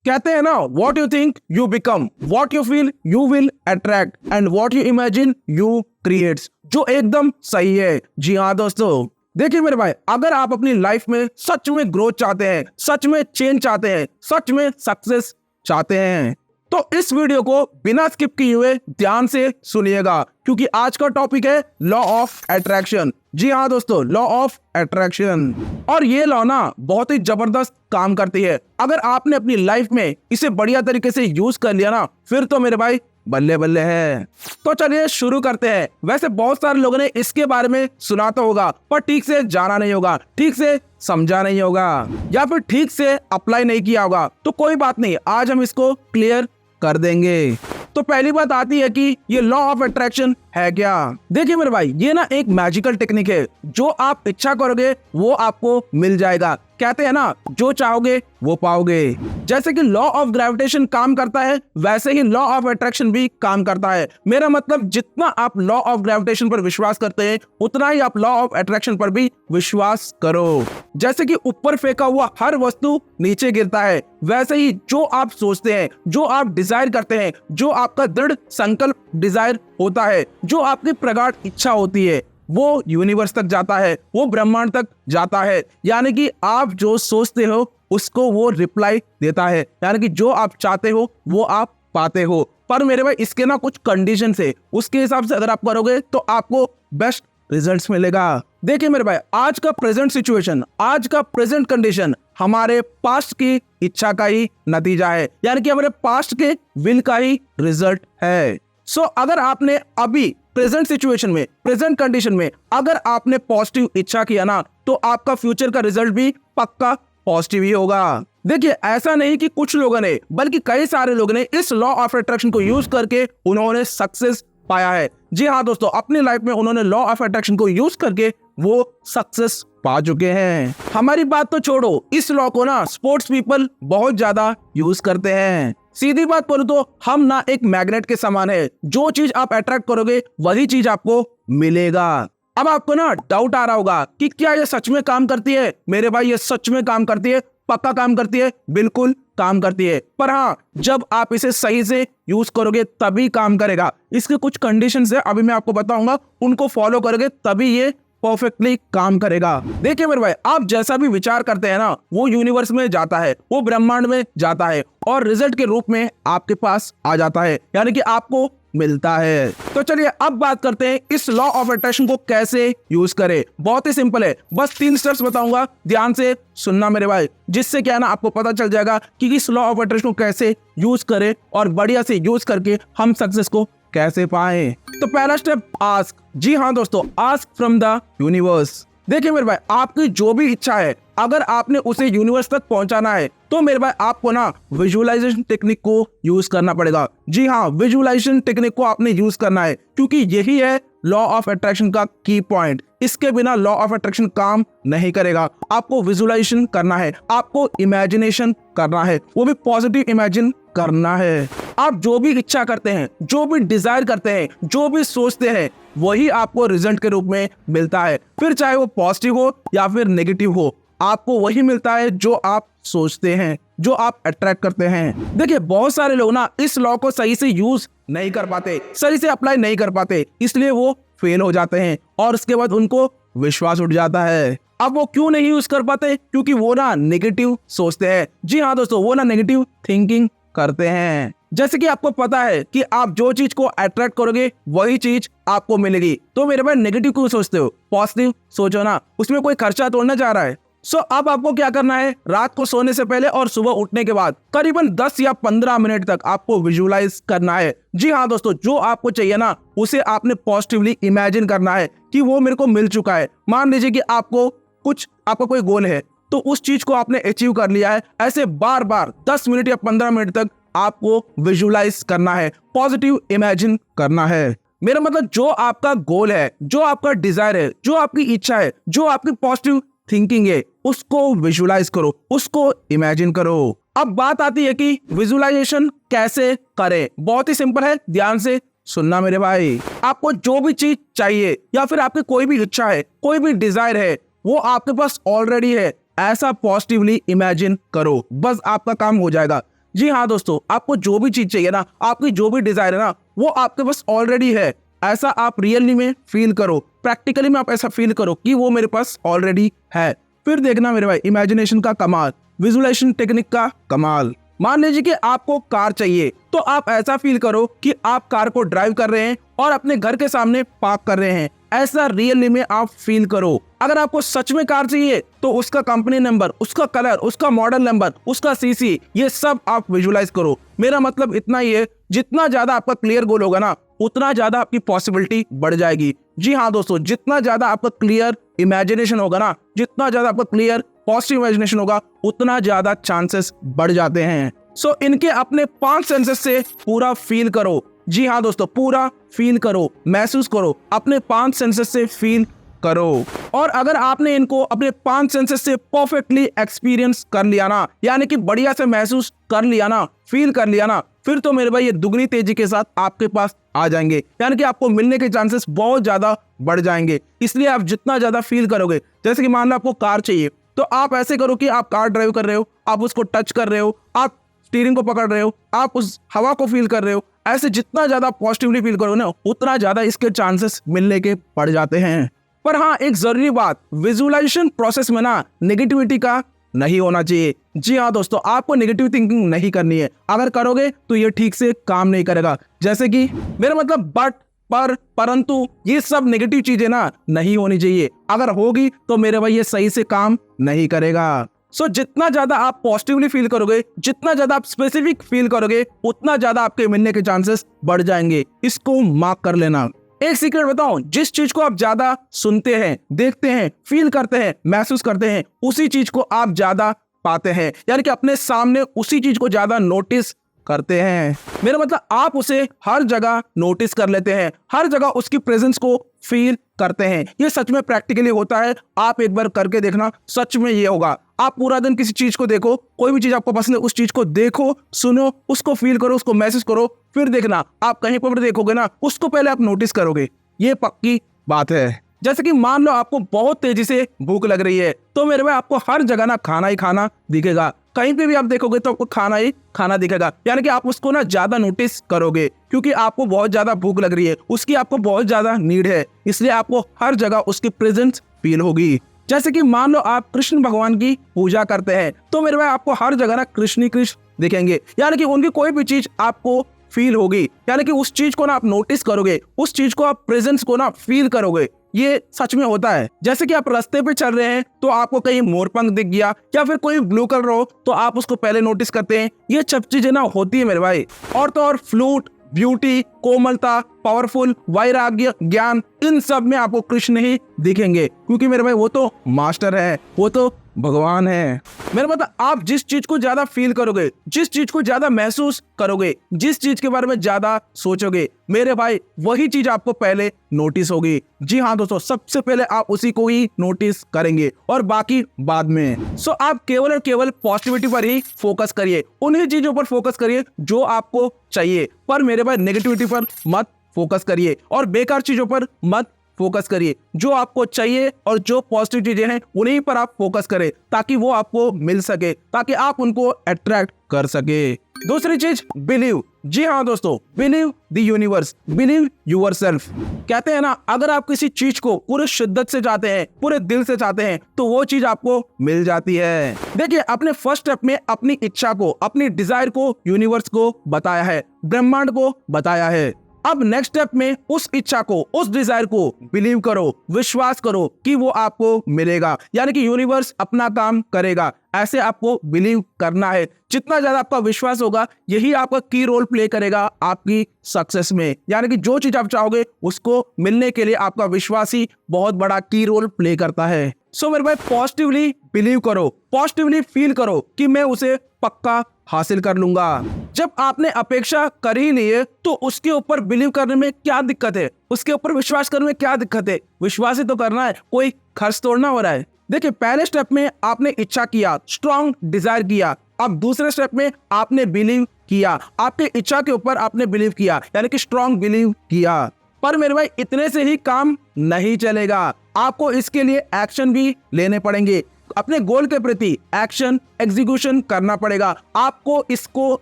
कहते हैं ना, what you think you become, what you feel you will attract and what you imagine you creates. जो एकदम सही है। जी हाँ दोस्तों, देखिए मेरे भाई, अगर आप अपनी लाइफ में सच में ग्रोथ चाहते हैं, सच में चेंज चाहते हैं, सच में सक्सेस चाहते हैं, तो इस वीडियो को बिना स्किप किए हुए ध्यान से सुनिएगा, क्योंकि आज का टॉपिक है लॉ ऑफ अट्रैक्शन। जी हाँ दोस्तों, लॉ ऑफ अट्रैक्शन। और ये लॉ ना बहुत ही जबरदस्त काम करती है। अगर आपने अपनी लाइफ में इसे बढ़िया तरीके से यूज कर लिया ना, फिर तो मेरे भाई बल्ले बल्ले है। तो चलिए शुरू करते हैं। वैसे बहुत सारे लोगों ने इसके बारे में सुना तो होगा, पर ठीक से जाना नहीं होगा, ठीक से समझा नहीं होगा, या फिर ठीक से अप्लाई नहीं किया होगा। तो कोई बात नहीं, आज हम इसको क्लियर कर देंगे। तो पहली बात आती है कि ये लॉ ऑफ अट्रैक्शन है क्या। देखिए मेरे भाई, ये ना एक मैजिकल टेक्निक है। जो आप इच्छा करोगे वो आपको मिल जाएगा। कहते हैं ना, जो चाहोगे वो पाओगे। जैसे कि लॉ ऑफ ग्रेविटेशन काम करता है, वैसे ही लॉ ऑफ अट्रैक्शन भी काम करता है। मेरा मतलब, जितना आप लॉ ऑफ ग्रेविटेशन पर विश्वास करते हैं, उतना ही आप लॉ ऑफ अट्रैक्शन पर भी विश्वास करो। जैसे कि ऊपर फेंका हुआ हर वस्तु नीचे गिरता है, वैसे ही जो आप सोचते हैं, जो आप डिजायर करते हैं, जो आपका दृढ़ संकल्प डिजायर होता है, जो आपकी प्रगाढ़ इच्छा होती है, वो यूनिवर्स तक जाता है, वो ब्रह्मांड तक जाता है। यानी कि आप जो सोचते हो उसको वो रिप्लाई देता है। यानी कि जो आप चाहते हो वो आप पाते हो। पर मेरे भाई, इसके ना कुछ कंडीशन है, उसके हिसाब से अगर आप करोगे तो आपको बेस्ट रिजल्ट्स मिलेगा। देखिए मेरे भाई, आज का प्रेजेंट सिचुएशन, आज का प्रेजेंट कंडीशन हमारे पास्ट की इच्छा का ही नतीजा है। यानी कि हमारे पास्ट के विल का ही रिजल्ट है। सो अगर आपने अभी प्रेजेंट सिचुएशन में, प्रेजेंट कंडीशन में अगर आपने पॉजिटिव इच्छा किया ना, तो आपका फ्यूचर का रिजल्ट भी पक्का पॉजिटिव ही होगा। देखिए, ऐसा नहीं कि कुछ लोगों ने, बल्कि कई सारे लोगों ने इस लॉ ऑफ अट्रैक्शन को यूज करके उन्होंने सक्सेस पाया है। जी हाँ दोस्तों, अपनी लाइफ में उन्होंने लॉ ऑफ अट्रैक्शन को यूज करके वो सक्सेस पा चुके हैं। हमारी बात तो छोड़ो, इस लॉ को ना स्पोर्ट्स पीपल बहुत ज्यादा यूज करते हैं। सीधी बात बोलूं तो हम ना एक मैग्नेट के समान है। जो चीज आप अट्रैक्ट करोगे वही चीज आपको मिलेगा। अब आपको ना डाउट आ रहा होगा कि क्या ये सच में काम करती है। मेरे भाई, ये सच में काम करती है, पक्का काम करती है, बिल्कुल काम करती है। पर हाँ, जब आप इसे सही से यूज करोगे तभी काम करेगा। इसके कुछ कंडीशंस है, अभी मैं आपको बताऊंगा, उनको फॉलो करोगे तभी ये परफेक्टली काम करेगा। देखिए मेरे भाई, आप जैसा भी विचार करते हैं ना, वो यूनिवर्स में जाता है, वो ब्रह्मांड में जाता है और रिजल्ट के रूप में आपके पास आ जाता है। यानी कि आपको मिलता है। तो चलिए अब बात करते हैं इस लॉ ऑफ अट्रैक्शन को कैसे यूज करें। बहुत ही सिंपल है, बस 3 स्टेप्स बताऊंगा, ध्यान से सुनना मेरे भाई, जिससे क्या है ना, आपको पता चल जाएगा कि इस लॉ ऑफ अट्रैक्शन को कैसे यूज करें और बढ़िया से यूज करके हम सक्सेस को कैसे पाएं। तो पहला स्टेप, आस्क। जी हाँ दोस्तों, आस्क फ्रॉम द यूनिवर्स। देखिए मेरे भाई, आपकी जो भी इच्छा है, अगर आपने उसे यूनिवर्स तक पहुंचाना है, तो मेरे भाई आपको ना विजुअलाइजेशन टेक्निक को यूज करना पड़ेगा। जी हाँ, विजुअलाइजेशन टेक्निक को आपने यूज करना है, क्योंकि यही है लॉ ऑफ अट्रैक्शन का की पॉइंट। इसके बिना लॉ ऑफ अट्रैक्शन काम नहीं करेगा। आपको विजुअलाइजेशन करना है, आपको इमेजिनेशन करना है, वो भी पॉजिटिव इमेजिन करना है। आप जो भी इच्छा करते हैं, जो भी डिजायर करते हैं, जो भी सोचते हैं, वही आपको रिजल्ट के रूप में मिलता है। फिर चाहे वो पॉजिटिव हो या फिर नेगेटिव हो, आपको वही मिलता है जो आप सोचते हैं, जो आप अट्रैक्ट करते हैं। देखिए, बहुत सारे लोग ना इस लॉ को सही से यूज नहीं कर पाते, सही से अप्लाई नहीं कर पाते, इसलिए वो फेल हो जाते हैं और उसके बाद उनको विश्वास उठ जाता है। अब वो क्यों नहीं यूज कर पाते? क्योंकि वो ना नेगेटिव सोचते हैं। जी हाँ दोस्तों, वो ना नेगेटिव थिंकिंग करते हैं। जैसे कि आपको पता है कि आप जो चीज को अट्रैक्ट करोगे वही चीज आपको मिलेगी। तो मेरे भाई, नेगेटिव क्यों सोचते हो? पॉजिटिव सोचो ना, उसमें कोई खर्चा तोड़ना जा रहा है। सो अब आपको क्या करना है, रात को सोने से पहले और सुबह उठने के बाद करीबन 10 या 15 मिनट तक आपको विजुअलाइज करना है। जी हाँ दोस्तों, जो आपको चाहिए ना, उसे आपने पॉजिटिवली इमेजिन करना है कि वो मेरे को मिल चुका है। मान लीजिए कि आपका कोई गोल है, तो उस चीज को आपने अचीव कर लिया है। ऐसे बार बार 10 मिनट या 15 मिनट तक आपको विजुअलाइज करना है, पॉजिटिव इमेजिन करना है। मेरा मतलब, जो आपका गोल है, जो आपका डिजायर है, जो आपकी इच्छा है, जो आपकी पॉजिटिव थिंकिंग है, उसको विजुअलाइज करो, उसको इमेजिन करो। अब बात आती है कि विजुअलाइजेशन कैसे करें। बहुत ही सिंपल है, ध्यान से सुनना मेरे भाई। आपको जो भी चीज चाहिए या फिर आपकी कोई भी इच्छा है, कोई भी डिजायर है, वो आपके पास ऑलरेडी है, ऐसा पॉजिटिवली इमेजिन करो, बस आपका काम हो जाएगा। जी हाँ दोस्तों, आपको जो भी चीज चाहिए ना, आपकी जो भी डिजायर है ना, वो आपके पास ऑलरेडी है। ऐसा आप रियली में फील करो, प्रैक्टिकली में आप ऐसा फील करो कि वो मेरे पास ऑलरेडी है। फिर देखना मेरे भाई, इमेजिनेशन का कमाल, विजुअलाइजेशन टेक्निक का कमाल। मान लीजिए कि आपको कार चाहिए, तो आप ऐसा फील करो कि आप कार को ड्राइव कर रहे हैं और अपने घर के सामने पार्क कर रहे हैं। ऐसा रियली में आप फील करो। अगर आपको सच में कार चाहिए तो उसका कंपनी नंबर, उसका कलर, उसका मॉडल नंबर, उसका सीसी, ये सब आप विजुअलाइज करो। मेरा मतलब इतना ही है, जितना ज्यादा आपका क्लियर गोल होगा ना, उतना ज्यादा आपकी पॉसिबिलिटी बढ़ जाएगी। जी हाँ दोस्तों, जितना ज्यादा आपका क्लियर इमेजिनेशन होगा ना, जितना ज्यादा आपका क्लियर पॉजिटिव इमेजिनेशन होगा, उतना ज्यादा चांसेस बढ़ जाते हैं। सो इनके अपने 5 सेंसेस से पूरा फील करो। जी हाँ दोस्तों, पूरा फील करो, महसूस करो, अपने 5 सेंसेस से फील करो। और अगर आपने इनको अपने 5 सेंसेस से परफेक्टली एक्सपीरियंस कर लिया ना, यानी कि बढ़िया से महसूस कर लिया ना, फील कर लिया ना, फिर तो मेरे भाई ये दुगनी तेजी के साथ आपके पास आ जाएंगे, यानी कि आपको मिलने के चांसेस बहुत ज्यादा बढ़ जाएंगे। इसलिए आप जितना ज्यादा फील करोगे, जैसे कि मान लो आपको कार चाहिए, तो आप ऐसे करो कि आप कार ड्राइव कर रहे हो, आप उसको टच कर रहे हो, आप स्टीयरिंग को पकड़ रहे हो, आप उस हवा को फील कर रहे हो। ऐसे जितना ज्यादा पॉजिटिवली फील करोगे ना, उतना ज्यादा इसके चांसेस मिलने के बढ़ जाते हैं। पर हाँ, एक जरूरी बात, विजुअलाइजेशन प्रोसेस में ना नेगेटिविटी का नहीं होना चाहिए। जी हाँ दोस्तों, आपको नेगेटिव थिंकिंग नहीं करनी है। अगर करोगे तो ये ठीक से काम नहीं करेगा। जैसे कि मेरा मतलब बट, पर, परंतु, ये सब नेगेटिव चीजें ना नहीं होनी चाहिए। अगर होगी तो मेरे भाई ये सही से काम नहीं करेगा। सो जितना ज्यादा आप पॉजिटिवली फील करोगे, जितना ज्यादा आप स्पेसिफिक फील करोगे, उतना ज्यादा आपके मिलने के चांसेस बढ़ जाएंगे। इसको मार्क कर लेना। एक सीक्रेट बताऊं, जिस चीज को आप ज्यादा सुनते हैं, देखते हैं, फील करते हैं, महसूस करते हैं, उसी चीज को आप ज्यादा पाते हैं, यानी कि अपने सामने उसी चीज को ज्यादा नोटिस करते हैं। मेरा मतलब आप उसे हर जगह नोटिस कर लेते हैं, हर जगह उसकी प्रेजेंस को फील करते हैं। ये सच में प्रैक्टिकली होता है। आप एक बार करके देखना, सच में ये होगा। आप पूरा दिन किसी चीज को देखो, कोई भी चीज आपको पसंद है, उस चीज को देखो, सुनो, उसको फील करो, उसको महसूस करो, फिर देखना आप कहीं पर देखोगे ना, उसको पहले आप नोटिस करोगे। ये पक्की बात है। जैसे कि मान लो आपको बहुत तेजी से भूख लग रही है, तो मेरे भाई आपको हर जगह ना खाना ही खाना दिखेगा। कहीं पे भी आप देखोगे तो आपको खाना ही खाना दिखेगा, यानी कि आप उसको ना ज्यादा नोटिस करोगे, क्योंकि आपको बहुत ज्यादा भूख लग रही है, उसकी आपको बहुत ज्यादा नीड है, इसलिए आपको हर जगह उसकी प्रेजेंस फील होगी। जैसे कि मान लो आप कृष्ण भगवान की पूजा करते हैं, तो मेरे भाई आपको हर जगह ना कृष्ण ही कृष्ण दिखेंगे, यानी कि उनकी कोई भी चीज आपको फील होगी, यानी कि उस चीज को ना आप नोटिस करोगे, उस चीज को आप प्रेजेंस को ना फील करोगे। ये सच में होता है। जैसे कि आप रास्ते पे चल रहे हैं, तो आपको कहीं मोरपंख दिख गया या फिर कोई ब्लू कलर हो, तो आप उसको पहले नोटिस करते हैं। ये सब चीजें ना होती है मेरे भाई। और तो और फ्लूट, ब्यूटी, कोमलता, पावरफुल, वैराग्य, ज्ञान, इन सब में आपको कृष्ण ही दिखेंगे, क्योंकि मेरे भाई वो तो मास्टर है, वो तो भगवान है। मेरा मतलब आप जिस चीज को ज्यादा फील करोगे, जिस चीज को ज्यादा महसूस करोगे, जिस चीज के बारे में ज्यादा सोचोगे, मेरे भाई वही चीज आपको पहले नोटिस होगी। जी हाँ दोस्तों, सबसे पहले आप उसी को ही नोटिस करेंगे और बाकी बाद में। सो आप केवल और केवल पॉजिटिविटी पर ही फोकस करिए, उन्हीं चीजों पर फोकस करिए जो आपको चाहिए, पर मेरे भाई नेगेटिविटी पर मत फोकस करिए और बेकार चीजों पर मत फोकस करिए। जो आपको चाहिए और जो पॉजिटिव चीजें हैं उन्हीं पर आप फोकस करें, ताकि वो आपको मिल सके, ताकि आप उनको अट्रैक्ट कर सके। दूसरी चीज, बिलीव। जी हाँ दोस्तों, believe the universe, believe yourself. कहते हैं ना, अगर आप किसी चीज को पूरे शिद्दत से चाहते हैं, पूरे दिल से चाहते हैं, तो वो चीज आपको मिल जाती है। देखिए, अपने फर्स्ट स्टेप में अपनी इच्छा को, अपनी डिजायर को यूनिवर्स को बताया है, ब्रह्मांड को बताया है। अब नेक्स्ट स्टेप में उस इच्छा को, उस डिजायर को बिलीव करो, विश्वास करो कि वो आपको मिलेगा, यानी कि यूनिवर्स अपना काम करेगा। ऐसे आपको बिलीव करना है। जितना ज्यादा आपका विश्वास होगा, यही आपका की रोल प्ले करेगा आपकी सक्सेस में, यानी कि जो चीज आप चाहोगे उसको मिलने के लिए आपका विश्वास ही बहुत बड़ा की रोल प्ले करता है। सो मेरे भाई, पॉजिटिवली बिलीव करो, पॉजिटिवली फील करो कि मैं उसे पक्का हासिल कर लूंगा। जब आपने अपेक्षा कर ही ली है, तो उसके ऊपर बिलीव करने में क्या दिक्कत है, उसके ऊपर विश्वास करने में क्या दिक्कत है? विश्वास ही तो करना है, कोई खर्च तोड़ना हो रहा है। देखिए, पहले स्टेप में आपने इच्छा किया, स्ट्रॉन्ग डिजायर किया। अब दूसरे स्टेप में आपने बिलीव किया, आपके इच्छा के ऊपर आपने बिलीव किया, यानी कि स्ट्रॉन्ग बिलीव किया। पर मेरे भाई, इतने से ही काम नहीं चलेगा, आपको इसके लिए एक्शन भी लेने पड़ेंगे। अपने गोल के प्रति एक्शन एग्जीक्यूशन करना पड़ेगा। आपको इसको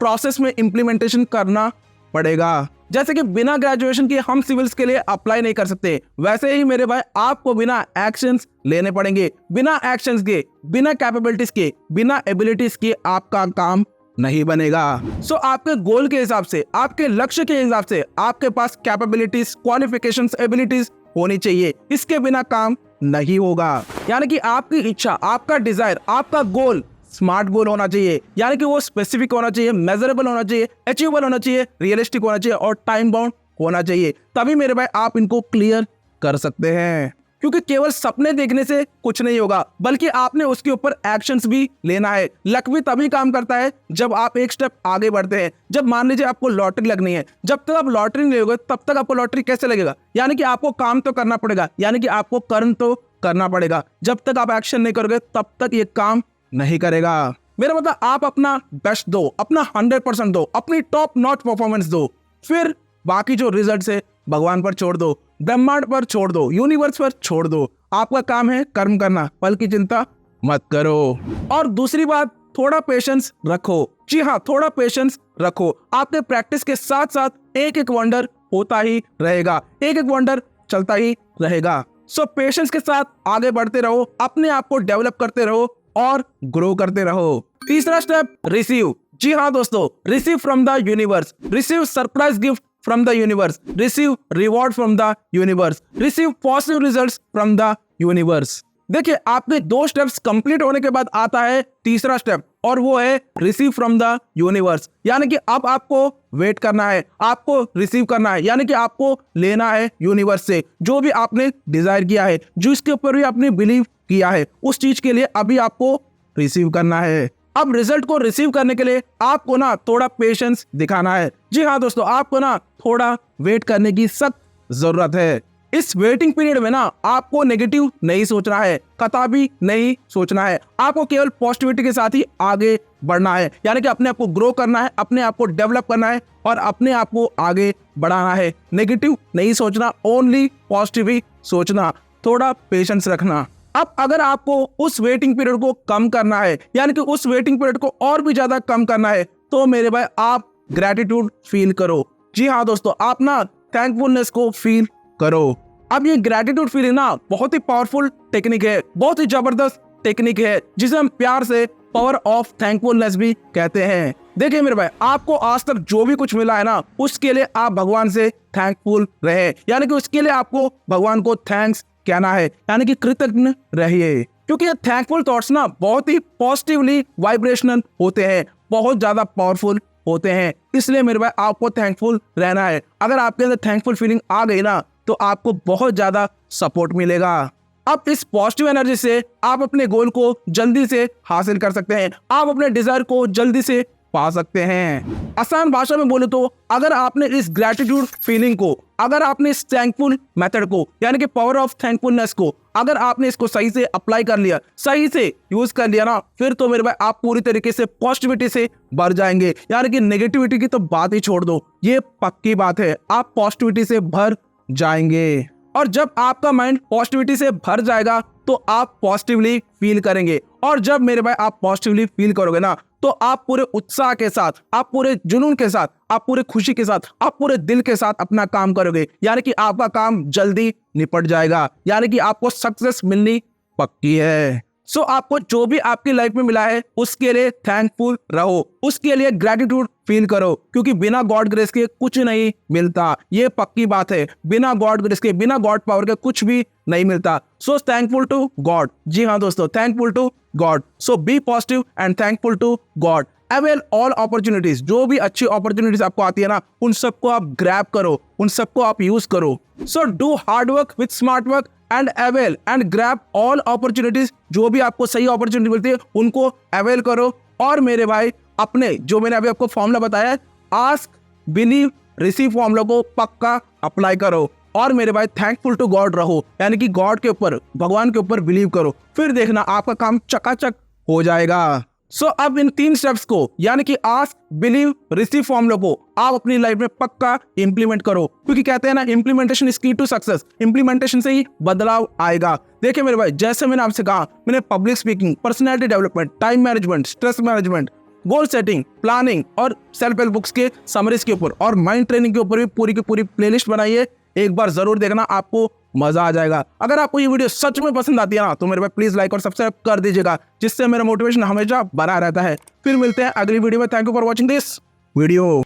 प्रोसेस में इंप्लीमेंटेशन करना पड़ेगा। जैसे कि बिना ग्रेजुएशन के हम सिविल्स के लिए अप्लाई नहीं कर सकते, वैसे ही मेरे भाई आपको बिना एक्शंस लेने पड़ेंगे। बिना एक्शंस के, बिना कैपेबिलिटीज के, बिना एबिलिटीज के आपका काम नहीं बनेगा। सो आपके गोल के हिसाब से, आपके लक्ष्य के हिसाब से आपके पास कैपेबिलिटीज, क्वालिफिकेशंस, एबिलिटीज होनी चाहिए। इसके बिना काम नहीं होगा। यानी कि आपकी इच्छा, आपका डिजायर, आपका गोल स्मार्ट गोल होना चाहिए, यानी कि वो स्पेसिफिक होना चाहिए, मेजरेबल होना चाहिए, अचीवेबल होना चाहिए, रियलिस्टिक होना चाहिए और टाइम बाउंड होना चाहिए। तभी मेरे भाई आप इनको क्लियर कर सकते हैं। क्योंकि केवल सपने देखने से कुछ नहीं होगा, बल्कि आपने उसके ऊपर एक्शंस भी लेना है। लक भी तभी काम करता है जब आप एक स्टेप आगे बढ़ते हैं। जब मान लीजिए आपको लॉटरी लगनी है, जब तक आप लॉटरी नहीं लोगे तब तक आपको लॉटरी कैसे लगेगा? यानी कि आपको काम तो करना पड़ेगा, यानी कि आपको कर्म तो करना पड़ेगा। जब तक आप एक्शन नहीं करोगे तब तक ये काम नहीं करेगा। मेरा मतलब आप अपना बेस्ट दो, अपना 100% दो, अपनी टॉप नॉच परफॉर्मेंस दो, फिर बाकी जो रिजल्ट है भगवान पर छोड़ दो, ब्रह्मांड पर छोड़ दो, यूनिवर्स पर छोड़ दो। आपका काम है कर्म करना, फल की चिंता मत करो। और दूसरी बात, थोड़ा पेशेंस रखो। जी हाँ, थोड़ा पेशेंस रखो। आपके प्रैक्टिस के साथ साथ एक एक वंडर होता ही रहेगा, एक एक वंडर चलता ही रहेगा। सो पेशेंस के साथ आगे बढ़ते रहो, अपने आप को डेवलप करते रहो और ग्रो करते रहो। तीसरा स्टेप, रिसीव। जी हाँ दोस्तों, receive from the universe, receive surprise gift from the universe, receive reward from the universe, receive positive results from the universe. देखिए, आपके 2 स्टेप्स कंप्लीट होने के बाद आता है तीसरा स्टेप, और वो है रिसीव फ्रॉम द यूनिवर्स। यानी कि अब आपको वेट करना है, आपको रिसीव करना है, यानी कि आपको लेना है यूनिवर्स से जो भी आपने डिजायर किया है, जो इसके ऊपर भी आपने बिलीव किया है, उस चीज के लिए अभी आपको रिसीव करना है। अब रिजल्ट को रिसीव करने के लिए आपको ना थोड़ा पेशेंस दिखाना है। जी हाँ दोस्तों, आपको ना थोड़ा वेट करने की सख्त जरूरत है। इस वेटिंग पीरियड में ना आपको नेगेटिव नहीं सोचना है, कतई नहीं सोचना है। आपको केवल पॉजिटिविटी के साथ ही आगे बढ़ना है, यानी कि अपने आप को ग्रो करना है, अपने आप को डेवलप करना है और अपने आप को आगे बढ़ाना है। नेगेटिव नहीं सोचना, ओनली पॉजिटिव ही सोचना, थोड़ा पेशेंस रखना। अब अगर आपको उस वेटिंग पीरियड को कम करना है, यानी कि उस वेटिंग पीरियड को और भी ज्यादा कम करना है, तो मेरे भाई आप ग्रेटिट्यूड फील करो। जी हाँ दोस्तों, आप ना थैंकफुलनेस को फील करो। अब ये ग्रेटिट्यूड फीलिंग ना बहुत ही पावरफुल टेक्निक है, बहुत ही जबरदस्त टेक्निक है, जिसे हम प्यार से पावर ऑफ थैंकफुलनेस भी कहते हैं। देखिए मेरे भाई, आपको आज तक जो भी कुछ मिला है ना, उसके लिए आप भगवान से थैंकफुल रहे, यानी कि उसके लिए आपको भगवान को थैंक्स कहना है, यानी कि कृतज्ञ रहिए। क्योंकि ये थैंकफुल थॉट्स ना बहुत ही पॉजिटिवली वाइब्रेशनल होते हैं, बहुत ज्यादा पावरफुल होते हैं। इसलिए मेरे भाई आपको थैंकफुल रहना है। अगर आपके अंदर थैंकफुल फीलिंग आ गई ना, तो आपको बहुत ज्यादा सपोर्ट मिलेगा। अब इस पॉजिटिव एनर्जी से आप अपने गोल को जल्दी से हासिल कर सकते हैं, आप अपने डिजायर को जल्दी से पा सकते हैं। आसान भाषा में बोले तो, अगर आपने इस ग्रेटिट्यूड फीलिंग को, अगर आपने इस थैंकफुल मेथड को, यानी कि पावर ऑफ थैंकफुलनेस को, अगर आपने इसको सही से अप्लाई कर लिया, सही से यूज कर लिया ना, फिर तो मेरे भाई आप पूरी तरीके से पॉजिटिविटी से भर जाएंगे। यानी कि नेगेटिविटी की तो बात ही छोड़ दो, ये पक्की बात है, आप पॉजिटिविटी से भर जाएंगे। और जब आपका माइंड पॉजिटिविटी से भर जाएगा तो आप पॉजिटिवली फील करेंगे, और जब मेरे भाई आप पॉजिटिवली फील करोगे ना, तो आप पूरे उत्साह के साथ, आप पूरे जुनून के साथ, आप पूरे खुशी के साथ, आप पूरे दिल के साथ अपना काम करोगे, यानी कि आपका काम जल्दी निपट जाएगा, यानी कि आपको सक्सेस मिलनी पक्की है। सो आपको जो भी आपकी लाइफ में मिला है उसके लिए थैंकफुल रहो, उसके लिए ग्रेटिट्यूड फील करो, क्योंकि बिना गॉड ग्रेस के कुछ नहीं मिलता, ये पक्की बात है। बिना गॉड ग्रेस के, बिना गॉड पावर के कुछ भी नहीं मिलता। So thankful to God. जी हाँ दोस्तों, thankful to God. So be positive and thankful to God. Avail all opportunities, जो भी अच्छी अपॉर्चुनिटीज आपको आती है ना, उन सबको आप ग्रैब करो, उन सबको आप यूज करो। So do hard work with smart work and avail and grab all opportunities. जो भी आपको सही अपॉर्चुनिटी मिलती है उनको अवेल करो। और मेरे भाई, अपने जो मैंने अभी आपको फॉर्मूला बताया है, आस्क बिलीव रिसीव फॉर्मूला को पक्का अप्लाई करो। और मेरे भाई थैंकफुल टू गॉड रहो, यानी कि गॉड के ऊपर, भगवान के ऊपर बिलीव करो, फिर देखना आपका काम चकाचक हो जाएगा। सो अब इन 3 स्टेप्स को यानी कि आस्क, बिलीव, रिसीव फॉर्मूला को आप अपनी लाइफ में पक्का इंप्लीमेंट करो, क्योंकि कहते हैं ना इंप्लीमेंटेशन इज की टू सक्सेस। इंप्लीमेंटेशन से ही बदलाव आएगा। देखिए मेरे भाई, जैसे मैंने आपसे कहा, मैंने public speaking, personality development, time management, stress management, goal setting, planning और सेल्फ हेल्प बुक्स के समरीज के ऊपर और माइंड ट्रेनिंग के ऊपर भी पूरी की पूरी प्लेलिस्ट बनाई है। एक बार जरूर देखना, आपको मजा आ जाएगा। अगर आपको ये वीडियो सच में पसंद आती है ना, तो मेरे भाई प्लीज लाइक और सब्सक्राइब कर दीजिएगा, जिससे मेरा मोटिवेशन हमेशा बना रहता है। फिर मिलते हैं अगली वीडियो में। Thank you for watching this video.